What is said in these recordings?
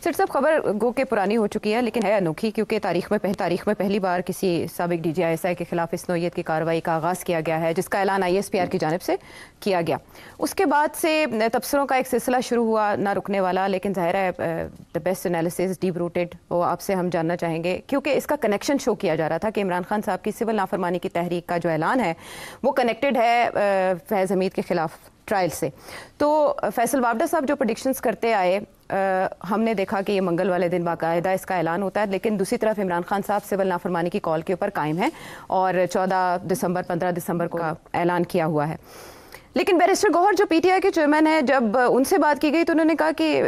سر صاحب خبر گو کہ پرانی ہو چکی ہے لیکن ہے انوکھی، کیونکہ تاریخ میں پہلی بار کسی سابق D G I S I کے خلاف اس نوعیت کی کارروائی کا آغاز کیا گیا ہے، جس کا اعلان آئی ایس پی آر کی جانب سے کیا گیا۔ اس کے بعد سے تبصروں کا ایک سلسلہ شروع ہوا، نہ رکنے والا، لیکن ظاہر ہے the best analysis deep rooted, وہ آپ سے ہم جاننا چاہیں گے، کیونکہ اس کا کنیکشن شو کیا جا رہا تھا کہ عمران خان صاحب کی سول نافرمانی کی تحریک کا جو اعلان ہے وہ کنیکٹڈ ہے فیض حمید کے خلاف ٹرائل سے۔ تو فیصل وابڈہ صاحب جو پریڈکشنز کرتے آئے، ہم نے دیکھا کہ یہ منگل والے دن باقاعدہ اس کا اعلان ہوتا ہے، لیکن دوسری طرف عمران خان صاحب سول نافرمانی کی کال کے اوپر قائم ہیں اور 14 دسمبر 15 دسمبر کو اعلان کیا ہوا ہے۔ لیکن بیرسٹر گوہر جو پی ٹی آئی کے چیئرمین ہیں، جب ان سے بات کی گئی تو انہوں نے کہا کہ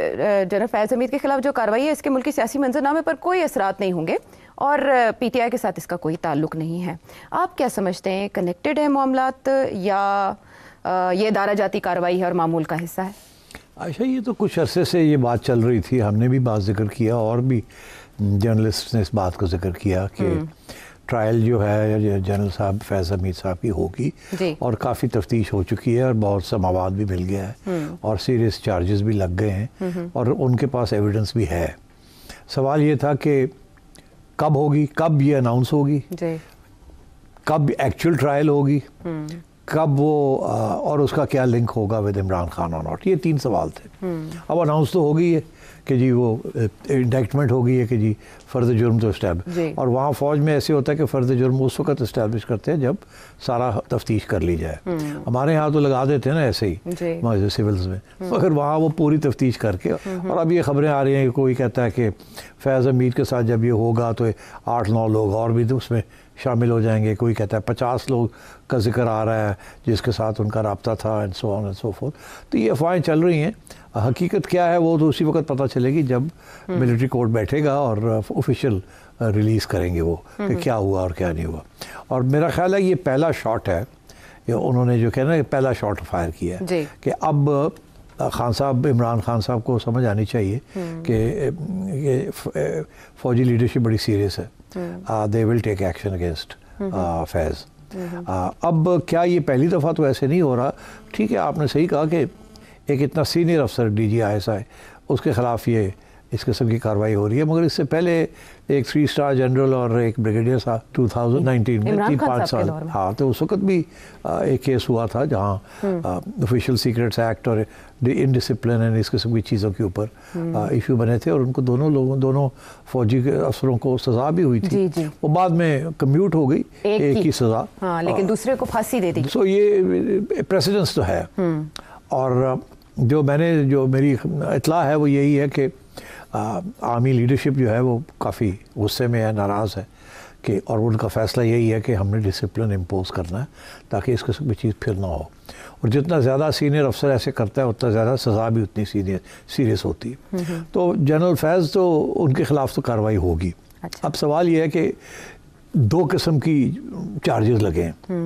جنرل فیض حمید کے خلاف جو کارروائی ہے اس کے ملکی سیاسی منظرنامے پر کوئی اثرات نہیں ہوں گے اور پی ٹی آئی کے ساتھ اس کا کوئی تعلق نہیں ہے۔ آپ کیا سمجھتے ہیں، کنیکٹڈ ہے معاملات یا یہ ادارہ جاتی کارروائی ہے اور معمول کا حصہ ہے؟ اچھا، یہ تو کچھ عرصے سے یہ بات چل رہی تھی، ہم نے بھی بات ذکر کیا اور بھی جرنلسٹ نے اس بات کو ذکر کیا کہ ٹرائل جو ہے جنرل صاحب فیض حمید صاحب کی ہوگی اور کافی تفتیش ہو چکی ہے اور بہت سا مواد بھی مل گیا ہے اور سیریس چارجز بھی لگ گئے ہیں اور ان کے پاس ایویڈنس بھی ہے۔ سوال یہ تھا کہ کب ہوگی، کب یہ اناؤنس ہوگی، کب ایکچوئل ٹرائل ہوگی، کب وہ اور اس کا کیا لنک ہوگا ود عمران خان اور ناٹ، یہ 3 سوال تھے۔ اب اناؤنس تو ہو گئی ہے کہ جی وہ انڈیکٹمنٹ ہو گئی ہے کہ جی فرد جرم تو اور وہاں فوج میں ایسے ہوتا ہے کہ فرد جرم اس وقت اسٹیبلش کرتے ہیں جب سارا تفتیش کر لی جائے۔ ہمارے ہاں تو لگا دیتے ہیں نا ایسے ہی سیولز میں، مگر وہاں وہ پوری تفتیش کر کے، اور اب یہ خبریں آ رہی ہیں کہ کوئی کہتا ہے کہ فیض حمید کے ساتھ جب یہ ہوگا تو 8-9 لوگ اور بھی اس میں شامل ہو جائیں گے، کوئی کہتا ہے 50 لوگ کا ذکر آ رہا ہے جس کے ساتھ ان کا رابطہ تھا and so on and so forth. تو یہ افواہیں چل رہی ہیں، حقیقت کیا ہے وہ تو اسی وقت پتہ چلے گی جب ملٹری کورٹ بیٹھے گا اور آفیشیل ریلیز کریں گے وہ کہ کیا ہوا اور کیا نہیں ہوا۔ اور میرا خیال ہے یہ پہلا شاٹ ہے، انہوں نے جو کہنا ہے پہلا شاٹ فائر کیا ہے کہ اب خان صاحب، عمران خان صاحب کو سمجھ آنی چاہیے کہ فوجی لیڈرشپ بڑی سیریس ہے، they will take action against فیض۔ اب کیا یہ پہلی دفعہ تو ایسے نہیں ہو رہا، ٹھیک ہے آپ نے صحیح کہا کہ ایک اتنا سینئر افسر D G I S I اس کے خلاف یہ اس قسم کی کارروائی ہو رہی ہے، مگر اس سے پہلے ایک 3 اسٹار جنرل اور ایک بریگیڈیئر تھا 2019 میں 3-5 سال، ہاں تو اس وقت بھی ایک کیس ہوا تھا جہاں آفیشیل سیکریٹس ایکٹ اور انڈسپلن اینڈ اس قسم کی چیزوں کے اوپر ایشو بنے تھے اور ان کو دونوں فوجی افسروں کو سزا بھی ہوئی تھی، وہ بعد میں کمیوٹ ہو گئی ایک ہی سزا، لیکن دوسرے کو پھانسی دے دی۔ سو یہ پریسیڈنس تو ہے، اور جو میری اطلاع ہے وہ یہی ہے کہ آرمی لیڈرشپ جو ہے وہ کافی غصے میں ہے، ناراض ہے کہ، اور ان کا فیصلہ یہی ہے کہ ہم نے ڈسپلن امپوز کرنا ہے تاکہ اس قسم کی چیز پھر نہ ہو، اور جتنا زیادہ سینئر افسر ایسے کرتا ہے اتنا زیادہ سزا بھی اتنی سیریس ہوتی ہے۔ تو جنرل فیض تو ان کے خلاف تو کارروائی ہوگی۔ اب سوال یہ ہے کہ 2 قسم کی چارجز لگے ہیں،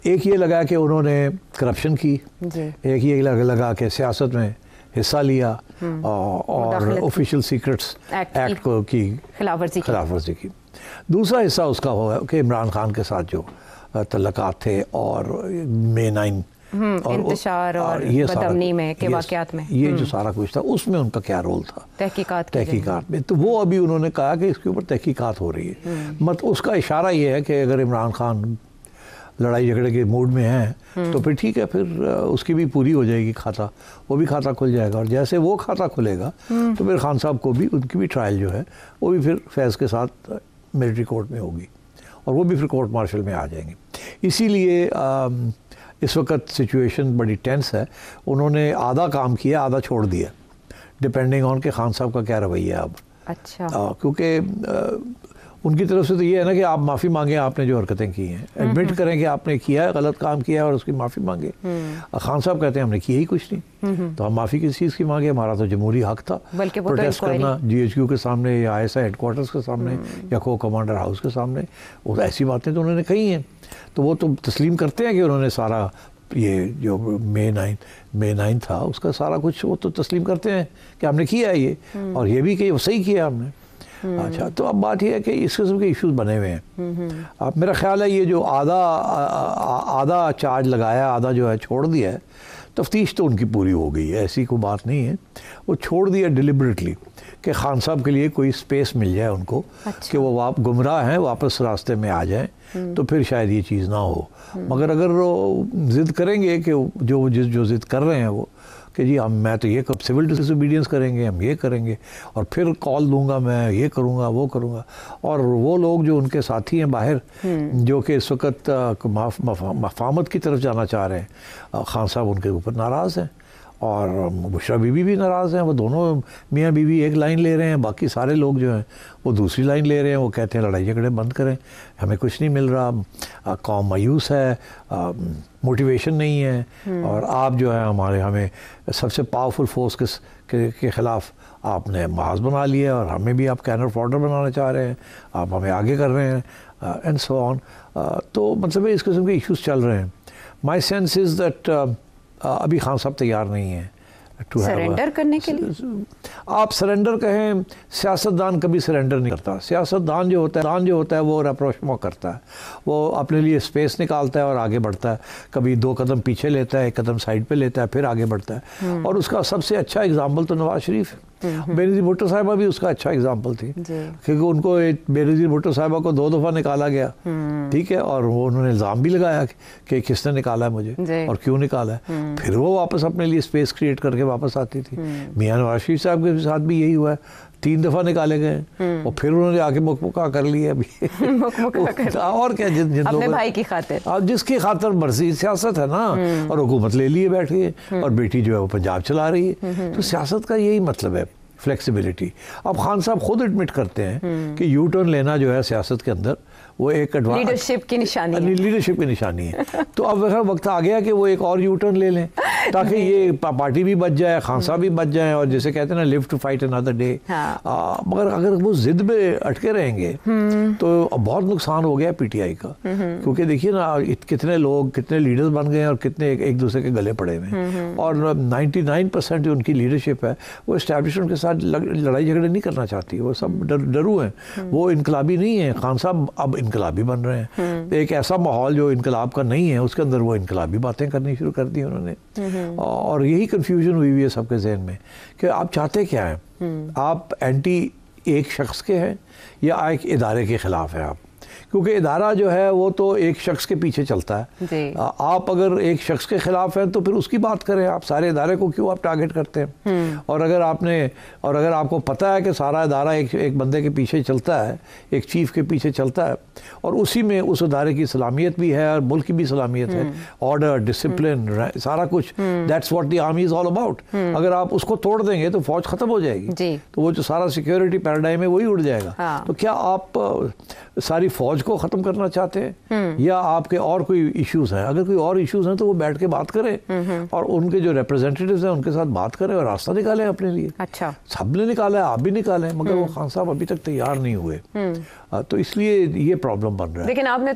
ایک یہ لگا کہ انہوں نے کرپشن کی، ایک یہ لگا کہ سیاست میں حصہ لیا اور آفیشیل سیکرٹس ایکٹ کو کی خلاف ورزی کی۔ دوسرا حصہ اس کا ہوا کہ عمران خان کے ساتھ جو تعلقات تھے اور مئی 9 انتشار اور بدامنی میں کے واقعات میں یہ جو سارا کچھ تھا اس میں ان کا کیا رول تھا تحقیقات میں، تو وہ ابھی انہوں نے کہا کہ اس کے اوپر تحقیقات ہو رہی ہے۔ اس کا اشارہ یہ ہے کہ اگر عمران خان لڑائی جھگڑے کے موڈ میں ہیں تو پھر ٹھیک ہے، پھر اس کی بھی پوری ہو جائے گی کھاتا، وہ بھی کھاتا کھل جائے گا، اور جیسے وہ کھاتا کھلے گا تو پھر خان صاحب کو بھی ان کی بھی ٹرائل جو ہے وہ بھی پھر فیض کے ساتھ ملٹری کورٹ میں ہوگی اور وہ بھی پھر کورٹ مارشل میں آ جائیں گے۔ اسی لیے اس وقت سچویشن بڑی ٹینس ہے، انہوں نے آدھا کام کیا آدھا چھوڑ دیا، ڈپینڈنگ آن کہ خان صاحب کا کیا رویہ ہے اب۔ اچھا، کیونکہ ان کی طرف سے تو یہ ہے نا کہ آپ معافی مانگیں آپ نے جو حرکتیں کی ہیں، ایڈمٹ کریں کہ آپ نے کیا ہے، غلط کام کیا ہے اور اس کی معافی مانگیں۔ خان صاحب کہتے ہیں ہم نے کیا ہی کچھ نہیں، تو ہم معافی کس چیز کی مانگے، ہمارا تو جمہوری حق تھا پروٹیسٹ کرنا جی ایچ کیو کے سامنے یا I S I had quarters کے سامنے یا کو کمانڈر ہاؤس کے سامنے، وہ ایسی باتیں تو انہوں نے کہی ہیں، تو وہ تو تسلیم کرتے ہیں کہ انہوں نے سارا یہ جو مئی 9 تھا اس کا سارا کچھ وہ تو تسلیم کرتے ہیں کہ ہم نے کیا ہے یہ، اور یہ بھی کہ وہ صحیح کیا ہم نے۔ اچھا، تو اب بات یہ ہے کہ اس قسم کے ایشوز بنے ہوئے ہیں۔ اب میرا خیال ہے یہ جو آدھا چارج لگایا آدھا جو ہے چھوڑ دیا ہے، تفتیش تو ان کی پوری ہو گئی ہے، ایسی کوئی بات نہیں ہے. وہ چھوڑ دیا ڈیلیبریٹلی کہ خان صاحب کے لیے کوئی سپیس مل جائے ان کو کہ وہ گمراہ ہیں واپس راستے میں آ جائیں تو پھر شاید یہ چیز نہ ہو. مگر اگر وہ ضد کریں گے کہ جو ضد کر رہے ہیں وہ کہ جی میں تو یہ سول ڈس اوبیڈینس کریں گے، ہم یہ کریں گے اور پھر کال دوں گا، میں یہ کروں گا وہ کروں گا. اور وہ لوگ جو ان کے ساتھی ہیں باہر جو کہ اس وقت مفاہمت کی طرف جانا چاہ رہے ہیں، خان صاحب ان کے اوپر ناراض ہیں اور بشرا بی بی بھی ناراض ہیں. وہ دونوں میاں بیوی ایک لائن لے رہے ہیں، باقی سارے لوگ جو ہیں وہ دوسری لائن لے رہے ہیں. وہ کہتے ہیں لڑائی جھگڑے بند کریں، ہمیں کچھ نہیں مل رہا، قوم مایوس ہے، موٹیویشن نہیں ہے، اور آپ جو ہے ہمیں سب سے پاورفل فورس کے خلاف آپ نے محاذ بنا لیا اور ہمیں بھی آپ کینر فارڈر بنانا چاہ رہے ہیں، آپ ہمیں آگے کر رہے ہیں اینڈ سو آن. تو مطلب اس قسم کے ایشوز چل رہے ہیں. مائی سینس از دیٹ ابھی خان صاحب تیار نہیں ہیں سرنڈر کرنے کے لیے. آپ سرنڈر کہیں، سیاستدان کبھی سرنڈر نہیں کرتا. سیاستدان جو ہوتا ہے وہ راپروچمو کرتا ہے، وہ اپنے لیے اسپیس نکالتا ہے اور آگے بڑھتا ہے. کبھی 2 قدم پیچھے لیتا ہے، 1 قدم سائڈ پہ لیتا ہے، پھر آگے بڑھتا ہے. اور اس کا سب سے اچھا اگزامپل تو نواز شریف ہے. بینظیر بھٹو صاحبہ بھی اس کا اچھا اگزامپل تھی، کیونکہ ان کو بینظیر بھٹو صاحبہ کو 2 دفعہ نکالا گیا، ٹھیک ہے، اور وہ انہوں نے الزام بھی لگایا کہ کس نے نکالا ہے مجھے اور کیوں نکالا ہے. پھر وہ واپس اپنے لیے اسپیس کریٹ کر کے واپس آتی تھی. میاں نواز شریف صاحب کے ساتھ بھی یہی ہوا ہے، 3 دفعہ نکالے گئے اور پھر انہوں نے آگے مکمکا کر لیا. اور کیا، اپنے بھائی کی خاطر، جس کی خاطر مرضی سیاست ہے نا، اور حکومت لے لیے بیٹھی ہے اور بیٹی جو ہے وہ پنجاب چلا رہی ہے. تو سیاست کا یہی مطلب ہے، فلیکسیبلٹی. اب خان صاحب خود ایڈمٹ کرتے ہیں کہ یو ٹرن لینا جو ہے سیاست کے اندر وہ ایک لیڈرشپ کی نشانی ہے. تو اب وقت آ گیا کہ وہ ایک اور یو ٹرن لے لیں تاکہ یہ پارٹی بھی بچ جائے، خان صاحب بھی بچ جائیں، اور جیسے کہتے ہیں نا لیو ٹو فائٹ انادر ڈے. مگر اگر وہ ضد میں اٹکے رہیں گے تو بہت نقصان ہو گیا پی ٹی آئی کا. کیونکہ دیکھیے نا کتنے لوگ، کتنے لیڈرز بن گئے اور کتنے ایک دوسرے کے گلے پڑے ہوئے ہیں. اور 99% جو ان کی لیڈرشپ ہے وہ اسٹیبلشمنٹ کے ساتھ لڑائی جھگڑے نہیں کرنا چاہتی. وہ سب ڈرو ہیں، وہ انقلابی نہیں ہیں. خان صاحب اب انقلابی بن رہے ہیں. ایک ایسا ماحول جو انقلاب کا نہیں ہے اس کے اندر وہ انقلابی باتیں کرنی شروع کر دی انہوں نے. اور یہی کنفیوژن ہوئی ہے سب کے ذہن میں کہ آپ چاہتے کیا ہیں. آپ اینٹی ایک شخص کے ہیں یا ایک ادارے کے خلاف ہیں آپ؟ کیونکہ ادارہ جو ہے وہ تو ایک شخص کے پیچھے چلتا ہے. آپ اگر ایک شخص کے خلاف ہیں تو پھر اس کی بات کریں. آپ سارے ادارے کو کیوں آپ ٹارگٹ کرتے ہیں؟ اور اگر آپ کو پتہ ہے کہ سارا ادارہ ایک بندے کے پیچھے چلتا ہے، ایک چیف کے پیچھے چلتا ہے، اور اسی میں اس ادارے کی سلامیت بھی ہے اور ملک کی بھی سلامیت ہے، آرڈر، ڈسپلن، سارا کچھ، that's what the army is all about. اگر آپ اس کو توڑ دیں گے تو فوج ختم ہو جائے گی، تو وہ جو سارا سیکیورٹی پیراڈائم ہے وہی اڑ جائے گا. تو کیا آپ ساری فوج کو ختم کرنا چاہتے ہیں یا آپ کے اور کوئی ایشوز ہیں؟ اگر کوئی اور ایشوز ہیں تو وہ بیٹھ کے بات کریں اور ان کے جو ریپرزینٹیوز ہیں ان کے ساتھ بات کریں اور راستہ نکالیں اپنے لیے. اچھا، سب نے نکالا ہے، آپ بھی نکالیں، مگر وہ خان صاحب ابھی تک تیار نہیں ہوئے. تو اس لیے یہ پرابلم بن رہا ہے. لیکن آپ نے